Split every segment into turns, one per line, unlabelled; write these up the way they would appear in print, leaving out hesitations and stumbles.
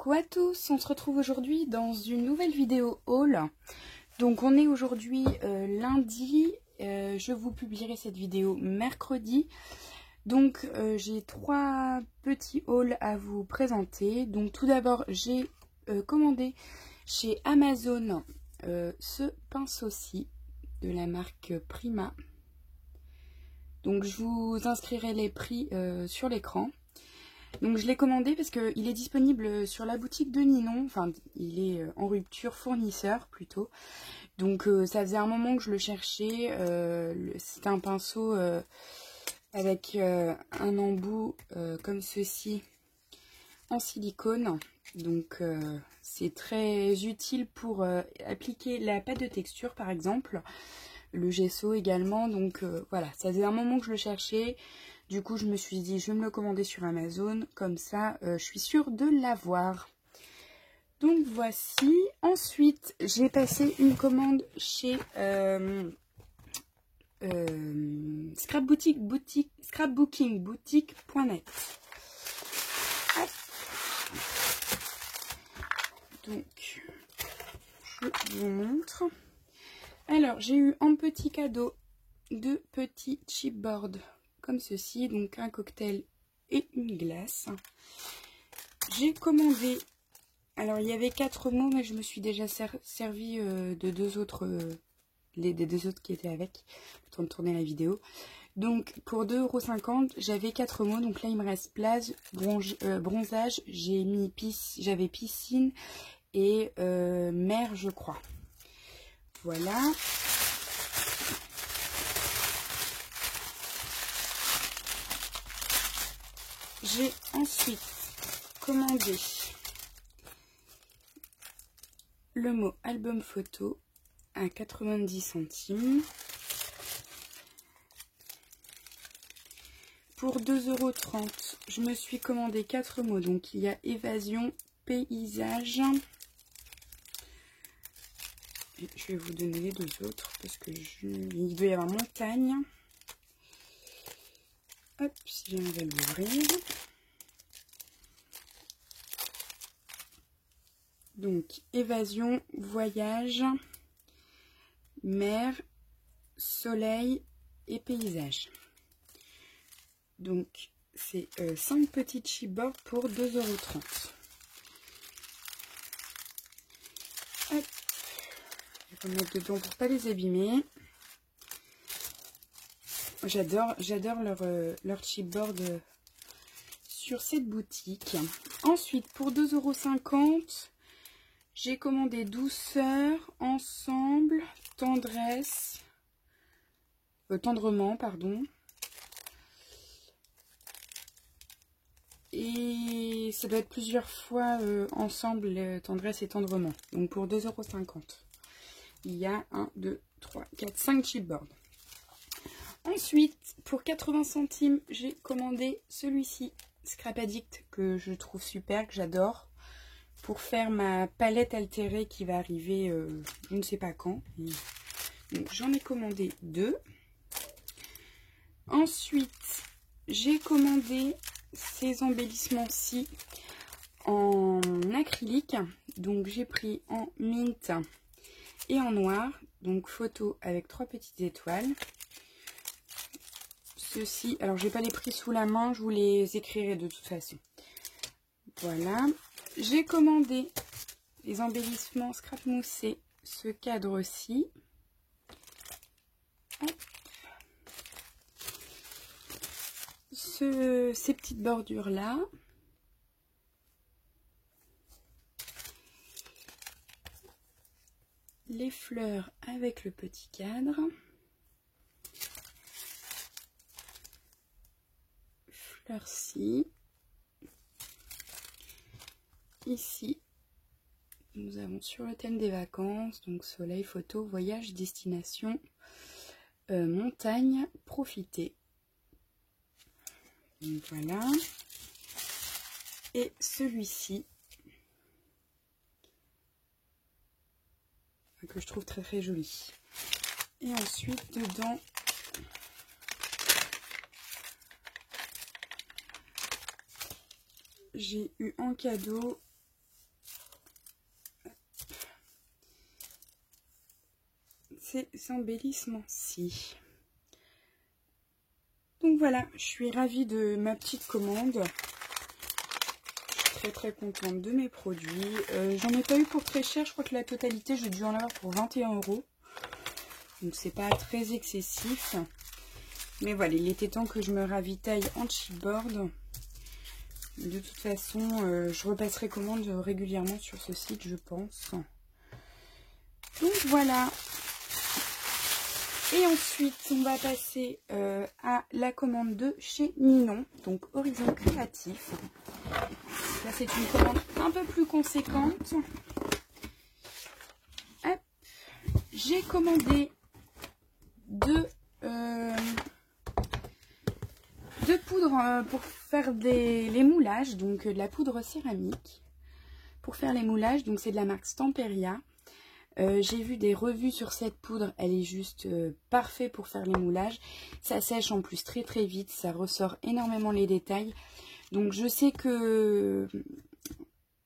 Coucou à tous, on se retrouve aujourd'hui dans une nouvelle vidéo haul. Donc on est aujourd'hui lundi, je vous publierai cette vidéo mercredi. Donc j'ai trois petits hauls à vous présenter. Donc tout d'abord j'ai commandé chez Amazon ce pinceau-ci de la marque Prima. Donc je vous inscrirai les prix sur l'écran. Donc je l'ai commandé parce qu'il est disponible sur la boutique de Ninon, enfin il est en rupture fournisseur plutôt. Donc ça faisait un moment que je le cherchais, c'est un pinceau avec un embout comme ceci en silicone. Donc c'est très utile pour appliquer la pâte de texture par exemple, le gesso également. Donc voilà, ça faisait un moment que je le cherchais. Du coup, je me suis dit, je vais me le commander sur Amazon. Comme ça, je suis sûre de l'avoir. Donc, voici. Ensuite, j'ai passé une commande chez scrapbookingboutique.net. Donc, je vous montre. Alors, j'ai eu en petit cadeau deux petits chipboards. Comme ceci, donc un cocktail et une glace. J'ai commandé, alors il y avait 4 mots, mais je me suis déjà servi de deux autres, des deux autres qui étaient avec, le temps de tourner la vidéo. Donc pour 2,50 €, j'avais 4 mots, donc là il me reste plage, bronzage, j'avais piscine et mer je crois. Voilà. J'ai ensuite commandé le mot album photo à 90 centimes. Pour 2,30 €, je me suis commandé 4 mots. Donc il y a évasion, paysage. Et je vais vous donner les deux autres parce que il doit y avoir montagne. Hop, si j'aimerais l'ouvrir. Donc, évasion, voyage, mer, soleil et paysage. Donc, c'est 5 petits chipboards pour 2,30 €. Hop, je vais mettre dedans pour pas les abîmer. J'adore leur chipboard sur cette boutique. Ensuite, pour 2,50 €, j'ai commandé douceur, ensemble, tendresse, tendrement, pardon. Et ça doit être plusieurs fois ensemble, tendresse et tendrement. Donc pour 2,50 €, il y a 1, 2, 3, 4, 5 chipboards. Ensuite, pour 80 centimes, j'ai commandé celui-ci, Scrap Addict, que je trouve super, que j'adore, pour faire ma palette altérée qui va arriver je ne sais pas quand. Donc j'en ai commandé 2. Ensuite, j'ai commandé ces embellissements-ci en acrylique. Donc j'ai pris en mint et en noir. Donc photo avec 3 petites étoiles. Ceci, alors j'ai pas les prix sous la main, je vous les écrirai de toute façon. Voilà, j'ai commandé les embellissements scrap moussé, ce cadre-ci. Ces petites bordures là. Les fleurs avec le petit cadre. Fleurs-ci. Ici, nous avons sur le thème des vacances, donc soleil, photo, voyage, destination, montagne, profiter. Donc voilà. Et celui-ci, que je trouve très très joli. Et ensuite, dedans, j'ai eu en cadeau ces embellissements-ci. Donc voilà, je suis ravie de ma petite commande. Je suis très contente de mes produits. J'en ai pas eu pour très cher, je crois que la totalité, j'ai dû en avoir pour 21 €. Donc c'est pas très excessif. Mais voilà, il était temps que je me ravitaille en chipboard. De toute façon, je repasserai commande régulièrement sur ce site, je pense. Donc voilà. Et ensuite, on va passer à la commande de chez Ninon, donc Horizon Créatif. Là, c'est une commande un peu plus conséquente. J'ai commandé deux poudres pour faire les moulages, donc de la poudre céramique pour faire les moulages. Donc c'est de la marque Stamperia. J'ai vu des revues sur cette poudre, elle est juste parfaite pour faire les moulages. Ça sèche en plus très vite, ça ressort énormément les détails. Donc je sais que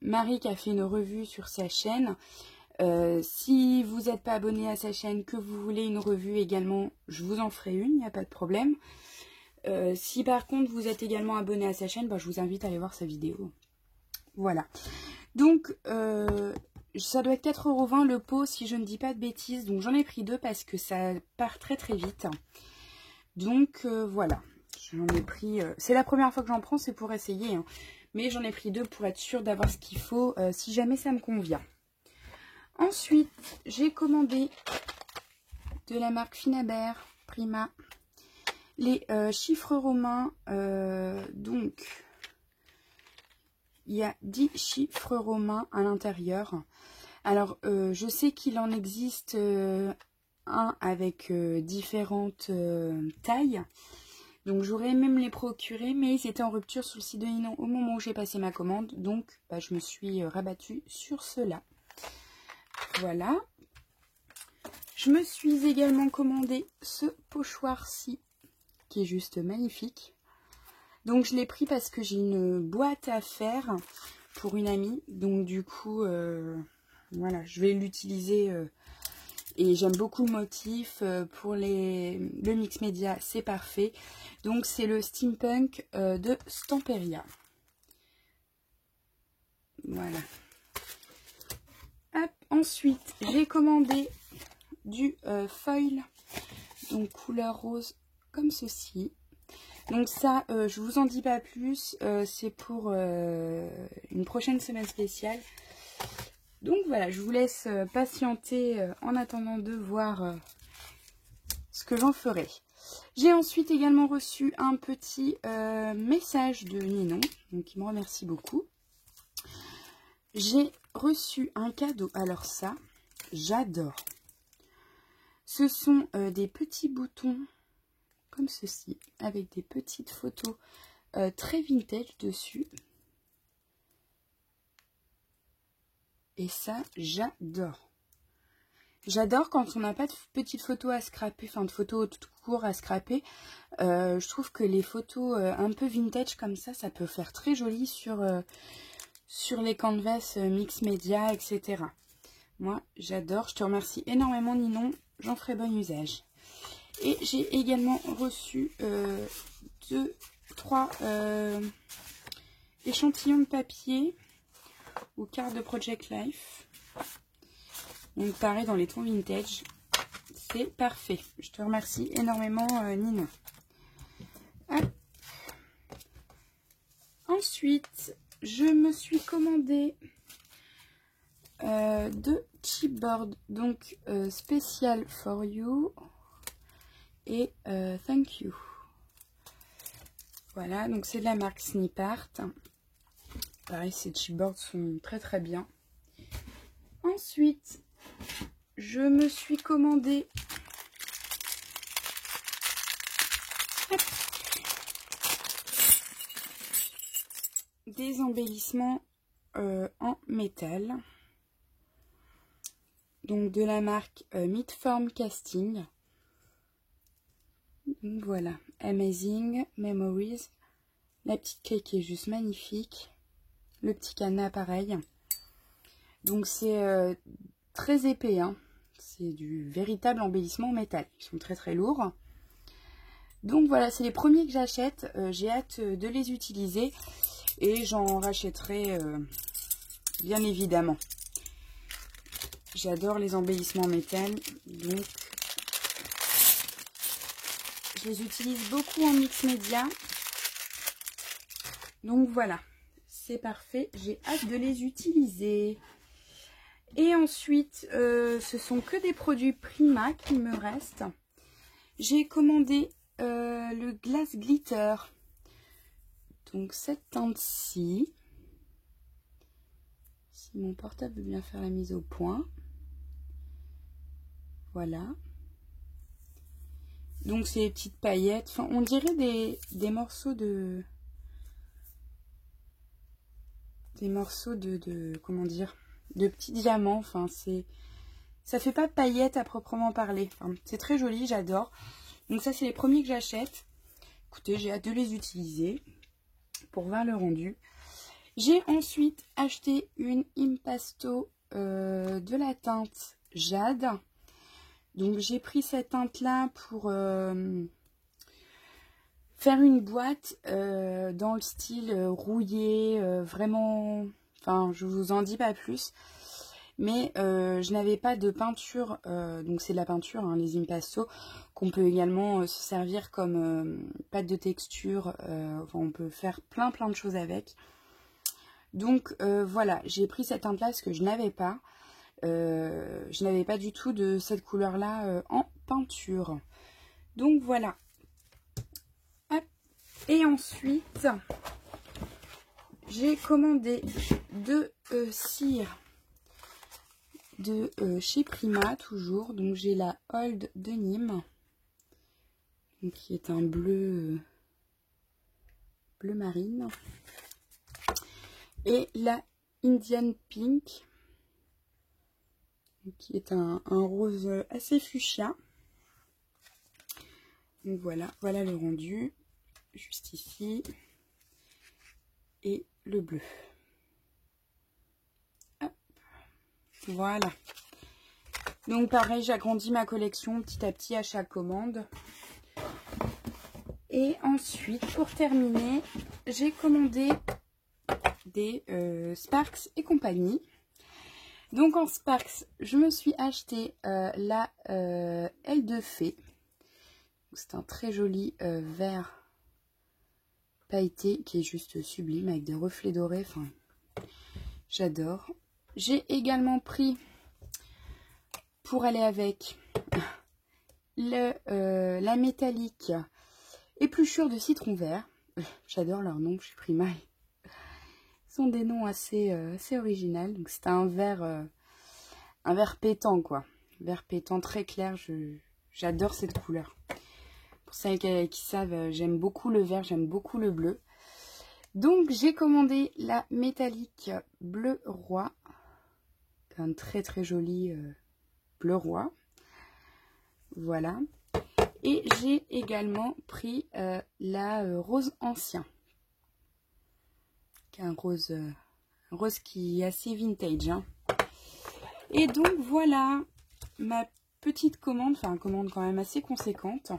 Marie qui a fait une revue sur sa chaîne, si vous n'êtes pas abonné à sa chaîne, que vous voulez une revue également, je vous en ferai une, il n'y a pas de problème. Si par contre vous êtes également abonné à sa chaîne, bah, je vous invite à aller voir sa vidéo. Voilà. Donc ça doit être 4,20 € le pot si je ne dis pas de bêtises. Donc j'en ai pris deux parce que ça part très vite. Donc voilà. J'en ai pris... c'est la première fois que j'en prends, c'est pour essayer. Hein. Mais j'en ai pris deux pour être sûre d'avoir ce qu'il faut si jamais ça me convient. Ensuite, j'ai commandé de la marque Finabert Prima les chiffres romains. Donc, il y a 10 chiffres romains à l'intérieur. Alors, je sais qu'il en existe un avec différentes tailles. Donc, j'aurais aimé me les procurer, mais ils étaient en rupture sur le site de Ninon au moment où j'ai passé ma commande. Donc, bah, je me suis rabattue sur cela. Voilà. Je me suis également commandé ce pochoir-ci, qui est juste magnifique. Donc, je l'ai pris parce que j'ai une boîte à faire pour une amie. Donc, du coup, voilà, je vais l'utiliser. Et j'aime beaucoup le motif. Pour le mix média, c'est parfait. Donc, c'est le steampunk de Stamperia. Voilà. Hop. Ensuite, j'ai commandé du foil, donc couleur rose, comme ceci. Donc ça, je vous en dis pas plus. C'est pour une prochaine semaine spéciale. Donc voilà, je vous laisse patienter en attendant de voir ce que j'en ferai. J'ai ensuite également reçu un petit message de Ninon, donc il me remercie beaucoup. J'ai reçu un cadeau, alors ça, j'adore. Ce sont des petits boutons comme ceci, avec des petites photos très vintage dessus. Et ça, j'adore. J'adore quand on n'a pas de petites photos à scraper, enfin de photos tout court à scraper. Je trouve que les photos un peu vintage comme ça peut faire très joli sur les canvas mix média, etc. Moi, j'adore. Je te remercie énormément, Ninon. J'en ferai bon usage. Et j'ai également reçu 3 échantillons de papier ou cartes de Project Life. Donc pareil dans les tons vintage. C'est parfait. Je te remercie énormément, Ninon. Ensuite, je me suis commandé deux chipboards. Donc Special for You et Thank You. Voilà, donc c'est de la marque Snipart. Pareil, ces chipboards sont très bien. Ensuite, je me suis commandé des embellissements en métal. Donc de la marque Midform Casting. Donc voilà, Amazing Memories. La petite cake est juste magnifique. Le petit cadenas pareil. Donc c'est très épais, hein. C'est du véritable embellissement en métal. Ils sont très très lourds. Donc voilà, c'est les premiers que j'achète. J'ai hâte de les utiliser. Et j'en rachèterai bien évidemment. J'adore les embellissements en métal. Donc je les utilise beaucoup en mix média. Donc voilà, c'est parfait. J'ai hâte de les utiliser. Et ensuite, ce sont que des produits Prima qui me restent. J'ai commandé le Glass Glitter. Donc cette teinte-ci. Si mon portable veut bien faire la mise au point. Voilà. Donc c'est des petites paillettes. Enfin, on dirait des morceaux de... comment dire, de petits diamants. Enfin, ça fait pas paillettes à proprement parler. Enfin, c'est très joli, j'adore. Donc ça, c'est les premiers que j'achète. Écoutez, j'ai hâte de les utiliser pour voir le rendu. J'ai ensuite acheté une Impasto de la teinte Jade. Donc j'ai pris cette teinte là pour faire une boîte dans le style rouillé, vraiment, enfin je vous en dis pas plus, mais je n'avais pas de peinture, donc c'est de la peinture, hein, les Impasto, qu'on peut également se servir comme pâte de texture, enfin, on peut faire plein de choses avec. Donc voilà, j'ai pris cette teinte là parce que je n'avais pas du tout de cette couleur là en peinture. Donc voilà. Et ensuite, j'ai commandé deux cires de chez Prima, toujours. Donc j'ai la Old de Nîmes, donc, qui est un bleu marine. Et la Indian Pink, qui est un rose assez fuchsia. Donc voilà le rendu. Juste ici, et le bleu. Hop. Voilà. Donc pareil, j'agrandis ma collection petit à petit à chaque commande. Et ensuite, pour terminer, j'ai commandé des Sparks et compagnie. Donc en Sparks, je me suis acheté la Aile de Fée. C'est un très joli vert pailleté qui est juste sublime avec des reflets dorés. Enfin, j'adore. J'ai également pris, pour aller avec, la métallique épluchure de citron vert. J'adore leur nom chez Prima. Ils ont des noms assez originaux. Donc c'est un vert pétant, quoi. Vert pétant très clair. J'adore cette couleur. Pour celles qui savent, j'aime beaucoup le vert, j'aime beaucoup le bleu. Donc j'ai commandé la métallique bleu roi. Un très joli bleu roi. Voilà. Et j'ai également pris la rose ancien. Qui est un rose qui est assez vintage. Hein. Et donc voilà ma petite commande, enfin une commande quand même assez conséquente.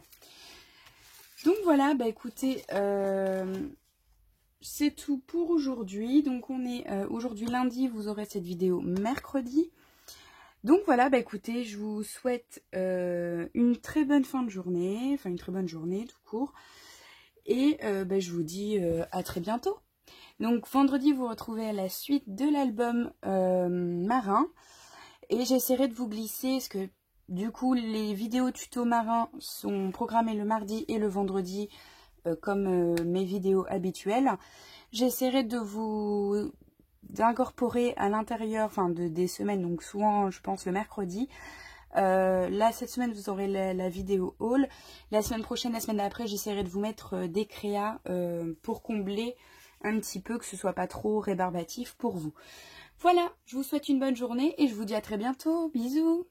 Donc voilà, bah écoutez, c'est tout pour aujourd'hui. Donc on est aujourd'hui lundi, vous aurez cette vidéo mercredi. Donc voilà, bah écoutez, je vous souhaite une très bonne fin de journée, enfin une très bonne journée tout court. Et bah, je vous dis à très bientôt. Donc vendredi, vous retrouvez la suite de l'album marin. Et j'essaierai de vous glisser, parce que du coup, les vidéos tuto marin sont programmées le mardi et le vendredi, comme mes vidéos habituelles. J'essaierai d'incorporer à l'intérieur, enfin des semaines, donc souvent je pense le mercredi. Là, cette semaine, vous aurez la vidéo haul. La semaine prochaine, la semaine d'après, j'essaierai de vous mettre des créas pour combler un petit peu, que ce soit pas trop rébarbatif pour vous. Voilà, je vous souhaite une bonne journée et je vous dis à très bientôt. Bisous!